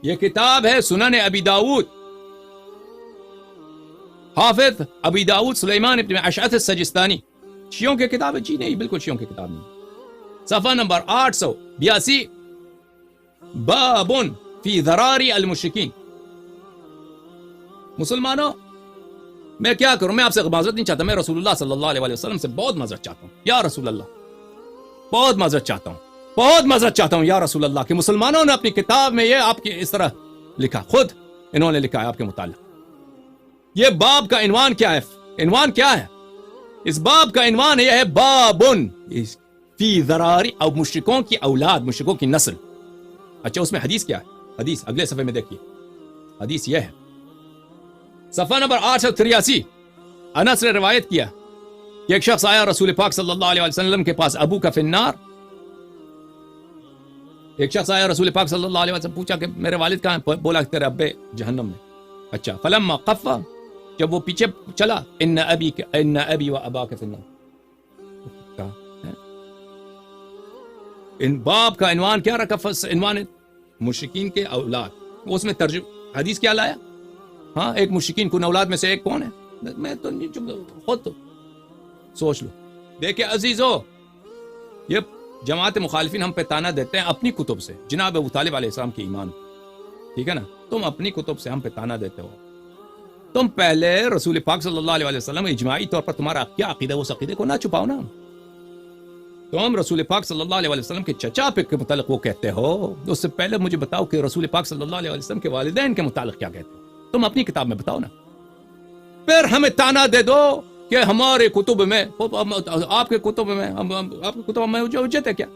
یہ کتاب ہے سنن ابی داؤد، حافظ ابی داؤد سلیمان ابن اشعث السجستانی. شیعوں کی کتاب ہے؟ جی نہیں، بالکل شیعوں کی کتاب نہیں. صفحہ نمبر 882، باب فی ذراری المشرکین. مسلمانوں، میں کیا کروں؟ میں آپ سے معذرت نہیں چاہتا، میں رسول اللہ صلی اللہ علیہ وسلم سے بہت معذرت چاہتا ہوں. یا رسول اللہ، بہت معذرت چاہتا ہوں، بہت معذرت چاہتا ہوں یا رسول اللہ کہ مسلمانوں نے اپنی کتاب میں یہ آپ کی اس طرح لکھا. خود انہوں نے لکھا ہے آپ کے متعلق. یہ باب کا عنوان کیا ہے؟ عنوان کیا ہے اس باب کا؟ عنوان یہ ہے بابن فی ذراری، او مشرکوں کی اولاد، مشرکوں کی نسل. اچھا، اس میں حدیث کیا ہے؟ حدیث اگلے صفحے میں دیکھیے. حدیث یہ ہے، صفحہ نمبر 883. انس نے روایت کیا کہ ایک شخص آیا رسول پاک صلی اللہ علیہ وسلم کے پاس، ابو کا فی النار. ایک شخص آیا رسول پاک صلی اللہ علیہ وسلم، پوچھا کہ میرے والد کہاں ہیں؟ بولا کہ تیرے ابے جہنم میں. اچھا، فلما قفا، جب وہ پیچھے چلا، ان ابی و اباک فی النار. ان باب کا عنوان کیا رکھا؟ عنوان مشرکین کے اولاد. اس میں ترجمہ حدیث کیا لایا؟ ہاں، ایک مشرکین کن اولاد میں سے ایک کون ہے؟ میں تو خود سوچ لو. دیکھیں عزیزو، یہ جماعت مخالفین ہم پہ تانا دیتے ہیں اپنی کتب سے، جناب ابو طالب علیہ السلام کی ایمان. ٹھیک ہے نا؟ تم اپنی کتب سے ہم پہ تانا دیتے ہو. تم پہلے رسول پاک صلی اللہ علیہ وسلم اجماعی طور پر تمہارا کیا عقیدہ، اس عقیدے کو نہ چھپاؤ نا. تم رسول پاک صلی اللہ علیہ وسلم کے چچا پہ کے متعلق وہ کہتے ہو، اس سے پہلے مجھے بتاؤ کہ رسول پاک صلی اللہ علیہ وسلم کے والدین کے متعلق کیا کہتے ہو. تم اپنی کتاب میں بتاؤ نا. پھر ہمیں تانا دے دو کہ ہمارے کتب میں، آپ کے کتب میں، آپ کی کتب میں حجت ہے کیا؟